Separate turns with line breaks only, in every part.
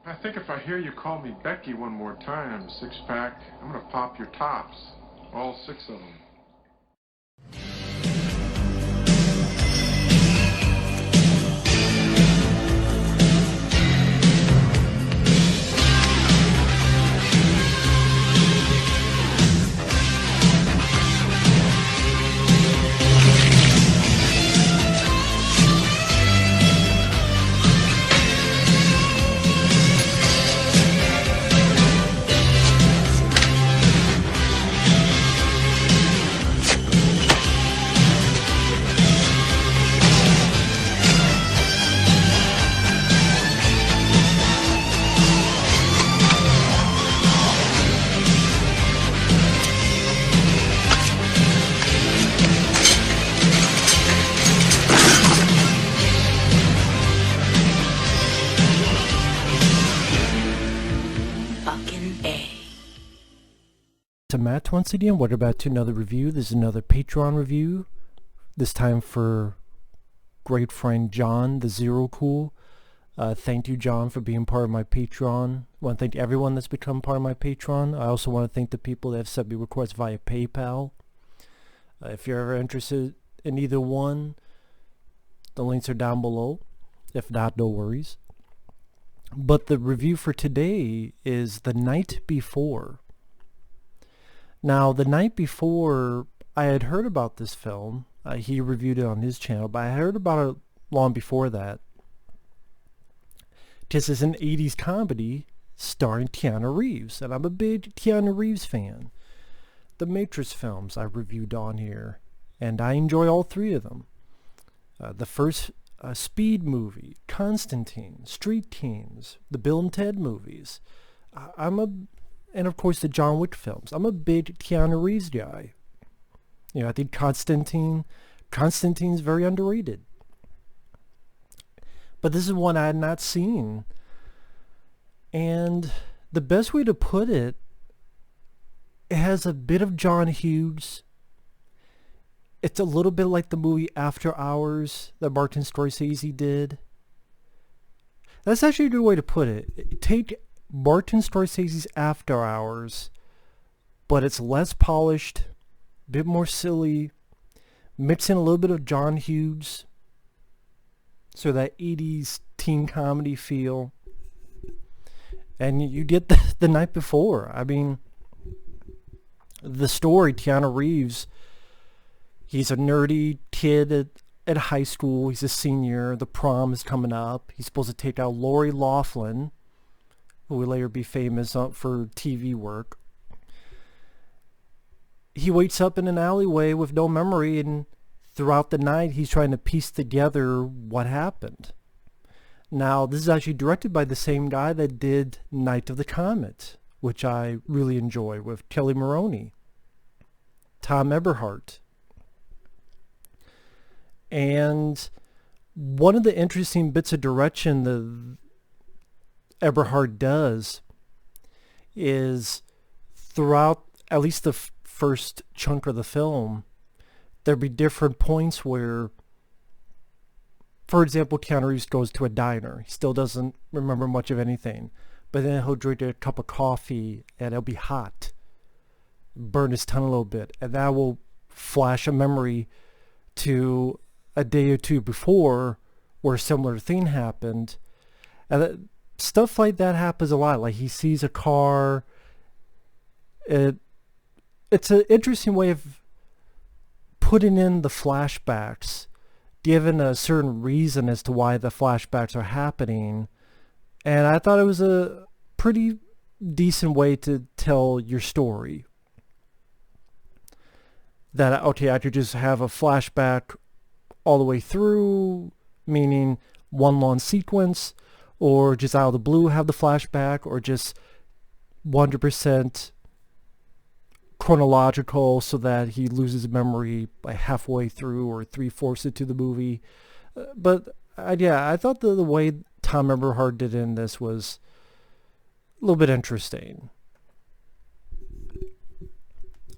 I think if I hear you call me Becky one more time, six-pack, I'm gonna pop your tops. All six of them.
To Matt once again. What about to another review? This is another Patreon review. This time for great friend John, the Zero Cool. Thank you, John, for being part of my Patreon. I want to thank everyone that's become part of my Patreon. I also want to thank the people that have sent me requests via PayPal. If you're ever interested in either one, the links are down below. If not, no worries. But the review for today is The Night Before. Now, The Night Before, I had heard about this film. He reviewed it on his channel, but I heard about it long before that. Just as an 80s comedy starring Keanu Reeves, and I'm a big Keanu Reeves fan. The Matrix films I reviewed on here, and I enjoy all three of them. The first Speed movie, Constantine, Street Kings, the Bill and Ted movies. And of course the John Wick films. I'm a big Keanu Reeves guy. You know, I think Constantine's very underrated. But this is one I had not seen. And the best way to put it, it has a bit of John Hughes. It's a little bit like the movie After Hours that Martin Scorsese did. That's actually a good way to put it. Take Martin Scorsese's After Hours, but it's less polished, a bit more silly, mix in a little bit of John Hughes, so that 80s teen comedy feel, and you get the Night Before. I mean, the story, Keanu Reeves, he's a nerdy kid at high school, he's a senior, the prom is coming up, he's supposed to take out Lori Loughlin, who will later be famous for TV work. He wakes up in an alleyway with no memory, and throughout the night he's trying to piece together what happened. Now, this is actually directed by the same guy that did Night of the Comet, which I really enjoy, with Kelly Maroney, Tom Eberhardt. And one of the interesting bits of direction the Eberhard does is throughout at least the first chunk of the film, there'll be different points where, for example, Keanu Reeves goes to a diner. He still doesn't remember much of anything, but then he'll drink a cup of coffee and it'll be hot, burn his tongue a little bit, and that will flash a memory to a day or two before where a similar thing happened. And stuff like that happens a lot. Like he sees a car. It's an interesting way of putting in the flashbacks, given a certain reason as to why the flashbacks are happening. And I thought it was a pretty decent way to tell your story. That, okay, I could just have a flashback all the way through, meaning one long sequence, or just out of the blue have the flashback, or just 100% chronological so that he loses memory by halfway through or 3/4 into the movie. But yeah, I thought the way Tom Eberhard did in this was a little bit interesting.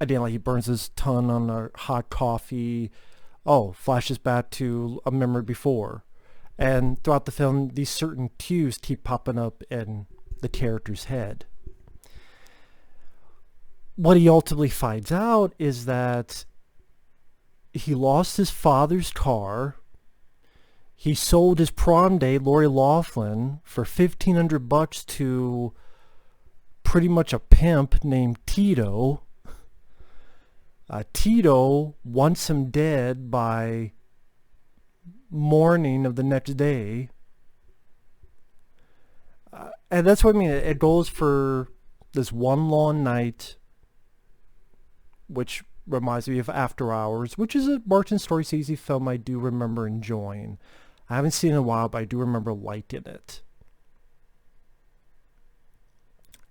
Again, like he burns his tongue on a hot coffee. Oh, flashes back to a memory before. And throughout the film, these certain cues keep popping up in the character's head. What he ultimately finds out is that he lost his father's car. He sold his prom date, Lori Loughlin, for $1,500 to pretty much a pimp named Tito. Tito wants him dead by morning of the next day. And that's what I mean. It goes for this one long night, which reminds me of After Hours, which is a Martin Scorsese film I do remember enjoying. I haven't seen it in a while, but I do remember liking it.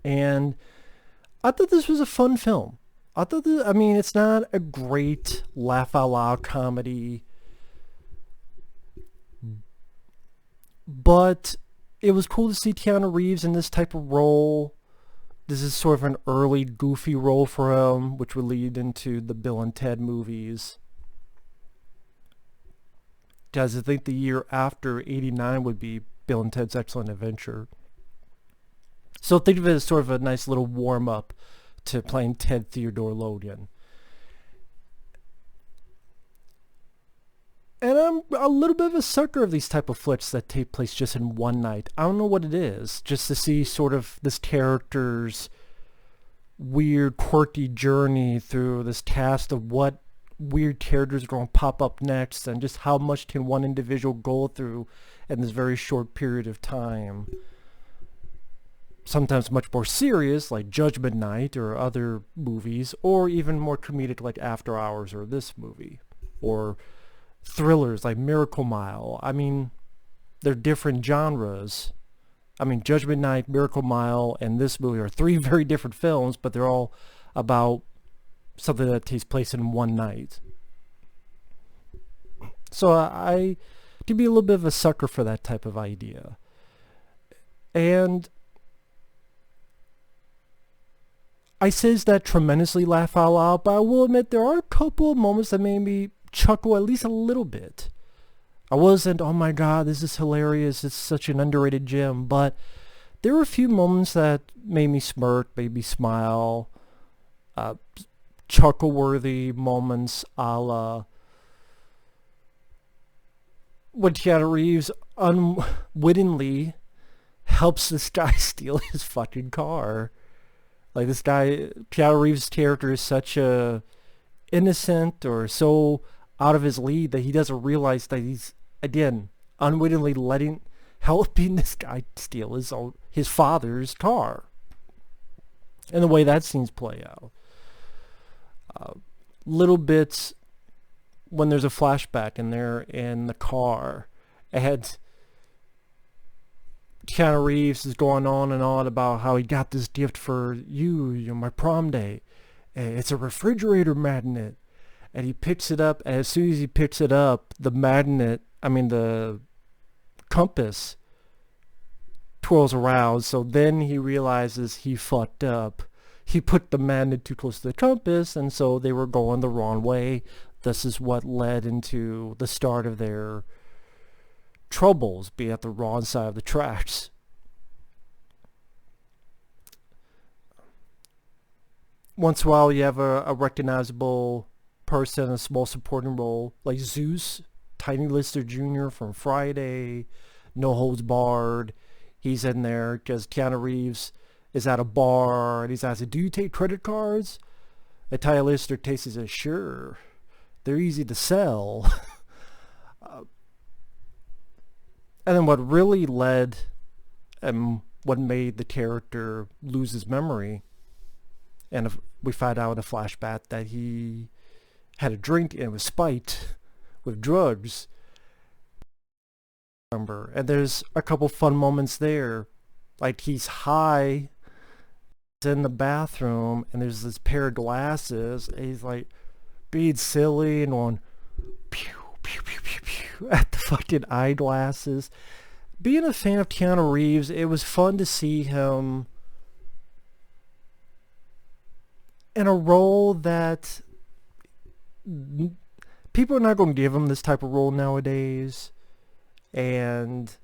And I thought this was a fun film. I thought this, I mean, it's not a great laugh out loud comedy, but it was cool to see Keanu Reeves in this type of role. This is sort of an early goofy role for him, which would lead into the Bill and Ted movies. Because I think the year after, 89, would be Bill and Ted's Excellent Adventure. So think of it as sort of a nice little warm-up to playing Ted Theodore Logan. And I'm a little bit of a sucker of these type of flicks that take place just in one night. I don't know what it is, just to see sort of this character's weird, quirky journey through this cast of what weird characters are going to pop up next, and just how much can one individual go through in this very short period of time. Sometimes much more serious, like Judgment Night or other movies, or even more comedic like After Hours or this movie, or thrillers like Miracle Mile. I mean, they're different genres. I mean, Judgment Night, Miracle Mile, and this movie are three very different films, but they're all about something that takes place in one night. So I can be a little bit of a sucker for that type of idea. And I says that tremendously laugh out loud, but I will admit there are a couple of moments that made me chuckle at least a little bit. I wasn't, oh my god, this is hilarious, it's such an underrated gem, but there were a few moments that made me smirk, made me smile, chuckle-worthy moments, a la when Keanu Reeves unwittingly helps this guy steal his fucking car. Like, this guy, Keanu Reeves' character is such a innocent or so out of his league that he doesn't realize that he's, again, unwittingly helping this guy steal his father's car. And the way that scenes play out. Little bits when there's a flashback and they're in the car, and Keanu Reeves is going on and on about how he got this gift for you, my prom day. It's a refrigerator magnet. And he picks it up, and as soon as he picks it up, the compass twirls around. So then he realizes he fucked up. He put the magnet too close to the compass, and so they were going the wrong way. This is what led into the start of their troubles, being at the wrong side of the tracks. Once in a while, you have a recognizable person, a small supporting role, like Zeus, Tiny Lister Jr. from Friday, No Holds Barred. He's in there because Keanu Reeves is at a bar, and he's asking, do you take credit cards? And Tiny Lister takes it and says, sure. They're easy to sell. And then what really led and what made the character lose his memory, and we find out in a flashback that he had a drink and was spiked with drugs. And there's a couple fun moments there. Like, he's high, he's in the bathroom, and there's this pair of glasses, and he's like being silly and on pew, pew, pew, pew, pew, at the fucking eyeglasses. Being a fan of Keanu Reeves, it was fun to see him in a role that people are not going to give him this type of role nowadays. And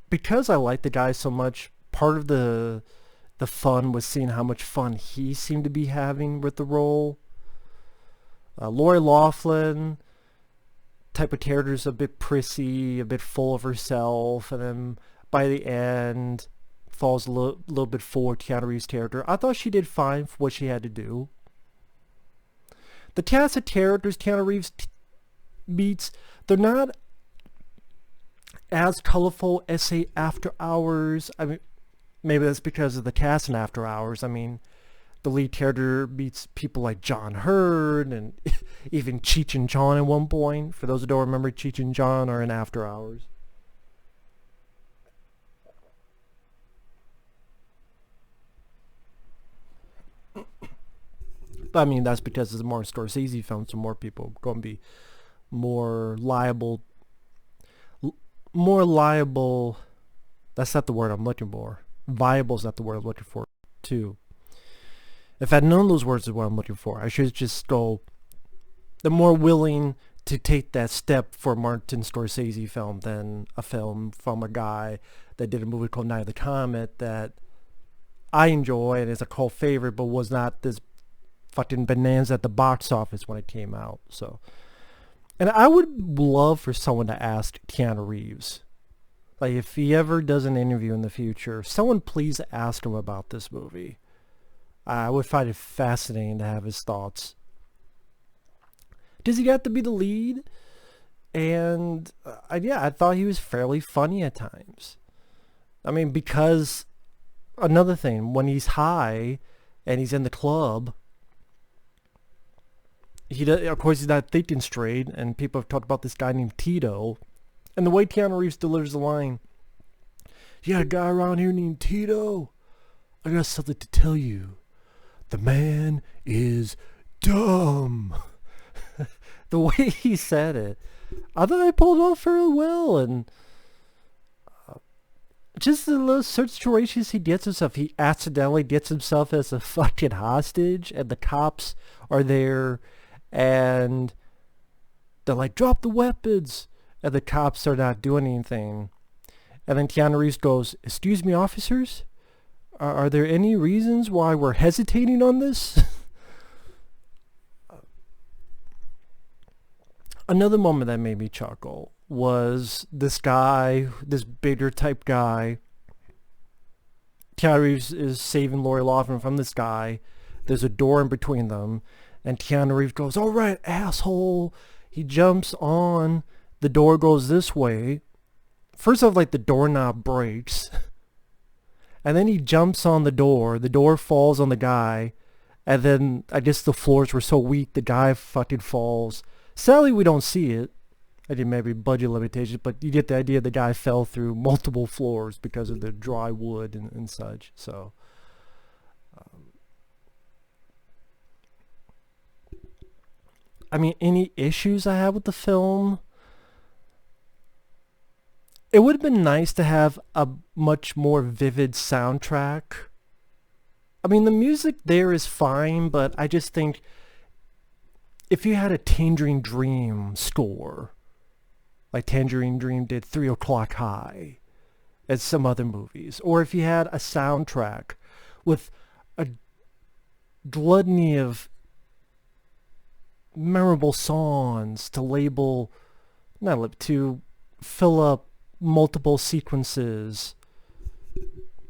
because I liked the guy so much, part of the fun was seeing how much fun he seemed to be having with the role. Lori Loughlin, type of character, is a bit prissy, a bit full of herself, and then by the end falls a little bit for Keanu Reeves' character. I thought she did fine for what she had to do. The cast of characters Keanu Reeves meets, they're not as colorful as, say, After Hours. I mean, maybe that's because of the cast in After Hours. I mean, the lead character meets people like John Hurd and even Cheech and Chong at one point. For those who don't remember, Cheech and Chong are in After Hours. But I mean, that's because it's a more Scorsese film, so more people are going to be more liable. More liable. That's not the word I'm looking for. Viable is not the word I'm looking for, too. If I'd known those words is what I'm looking for, I should just go. They're more willing to take that step for a Martin Scorsese film than a film from a guy that did a movie called Night of the Comet that I enjoy and is a cult favorite, but was not this fucking bonanza at the box office when it came out. So, and I would love for someone to ask Keanu Reeves, like, if he ever does an interview in the future, someone please ask him about this movie. I would find it fascinating to have his thoughts. Because he got to be the lead, and I thought he was fairly funny at times. I mean, because another thing, when he's high and he's in the club, of course he's not thinking straight, and people have talked about this guy named Tito, and the way Keanu Reeves delivers the line, "You got a guy around here named Tito? I got something to tell you. The man is dumb." The way he said it, I thought I pulled off fairly well, and just the little situations he gets himself. He accidentally gets himself as a fucking hostage, and the cops are there, and they're like, "Drop the weapons," and the cops are not doing anything. And then Keanu Reeves goes, "Excuse me, officers? Are there any reasons why we're hesitating on this?" Another moment that made me chuckle was this guy, this bigger type guy. Keanu Reeves is saving Lori Loughlin from this guy. There's a door in between them, and Keanu Reeves goes, "All right, asshole." He jumps on. The door goes this way. First off, like, the doorknob breaks. And then he jumps on the door. The door falls on the guy. And then I guess the floors were so weak, the guy fucking falls. Sadly, we don't see it. I think maybe budget limitations, but you get the idea. The guy fell through multiple floors because of the dry wood and such. So, I mean, any issues I have with the film? It would have been nice to have a much more vivid soundtrack. I mean, the music there is fine, but I just think if you had a Tangerine Dream score, like Tangerine Dream did 3 O'Clock High, and some other movies, or if you had a soundtrack with a gluttony of memorable songs to fill up multiple sequences,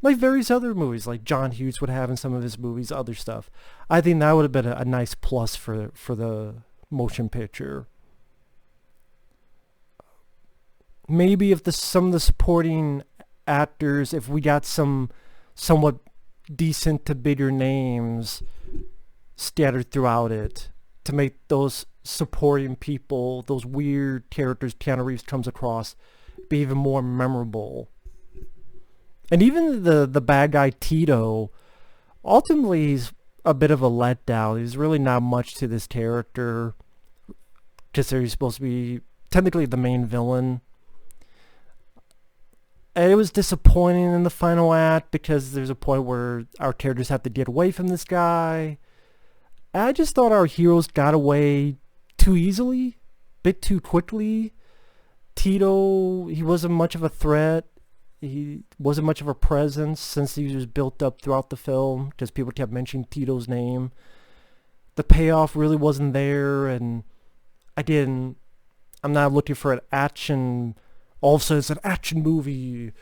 like various other movies, like John Hughes would have in some of his movies, other stuff. I think that would have been a nice plus for the motion picture. Maybe if some of the supporting actors, if we got some somewhat decent to bigger names scattered throughout it, to make those supporting people, those weird characters Keanu Reeves comes across, be even more memorable. And even the bad guy Tito, ultimately he's a bit of a letdown. There's really not much to this character, just that he's supposed to be technically the main villain. And it was disappointing in the final act because there's a point where our characters have to get away from this guy. And I just thought our heroes got away too easily, bit too quickly. Tito, he wasn't much of a threat. He wasn't much of a presence since he was built up throughout the film because people kept mentioning Tito's name. The payoff really wasn't there, and I'm not looking for an action. All of a sudden it's an action movie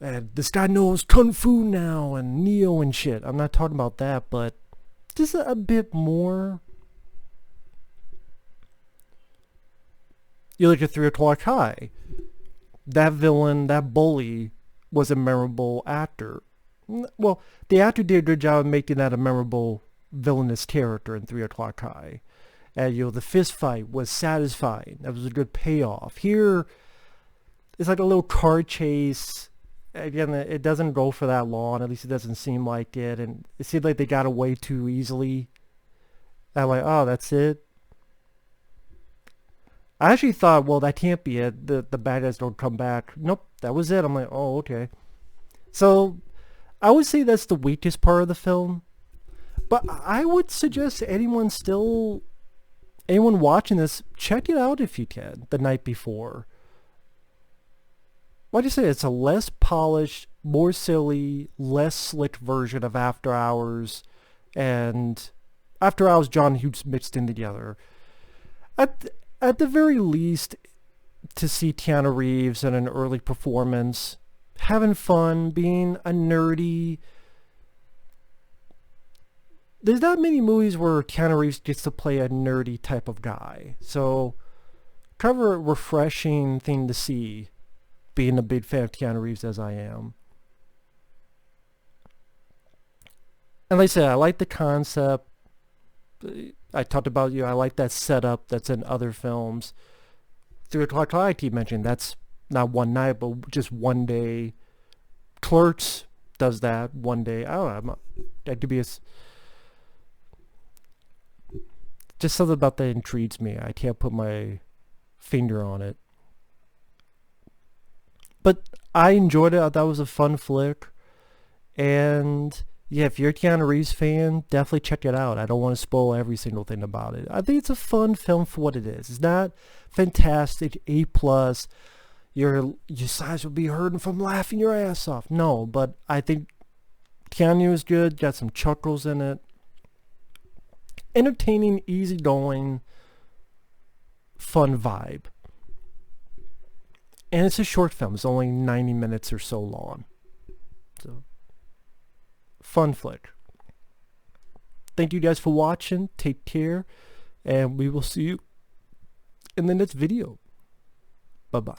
and this guy knows kung fu now and Neo and shit. I'm not talking about that, but just a bit more. You look at 3 O'Clock High. That villain, that bully, was a memorable actor. Well, the actor did a good job of making that a memorable villainous character in 3 O'Clock High. And, the fist fight was satisfying. That was a good payoff. Here, it's like a little car chase. Again, it doesn't go for that long. At least it doesn't seem like it. And it seemed like they got away too easily. I'm like, oh, that's it. I actually thought, well, that can't be it. The bad guys don't come back. Nope, that was it. I'm like, oh, okay. So, I would say that's the weakest part of the film. But I would suggest anyone watching this, check it out if you can, the night before. Like I say, it's a less polished, more silly, less slick version of After Hours, and After Hours John Hughes mixed in together. At the very least, to see Keanu Reeves in an early performance, having fun, being a nerdy. There's not many movies where Keanu Reeves gets to play a nerdy type of guy. So, kind of a refreshing thing to see, being a big fan of Keanu Reeves as I am. And like I said, I like the concept. I talked about, I like that setup that's in other films. 3 O'Clock High, I keep mentioning, that's not one night, but just one day. Clerks does that one day. I don't know. That could be just something about that intrigues me. I can't put my finger on it. But I enjoyed it. I thought it was a fun flick. And yeah, if you're a Keanu Reeves fan, definitely check it out. I don't want to spoil every single thing about it. I think it's a fun film for what it is. It's not fantastic, A+. Your sides will be hurting from laughing your ass off. No, but I think Keanu is good. Got some chuckles in it. Entertaining, easygoing, fun vibe. And it's a short film. It's only 90 minutes or so long. So, fun flick. Thank you guys for watching. Take care. And we will see you in the next video. Bye-bye.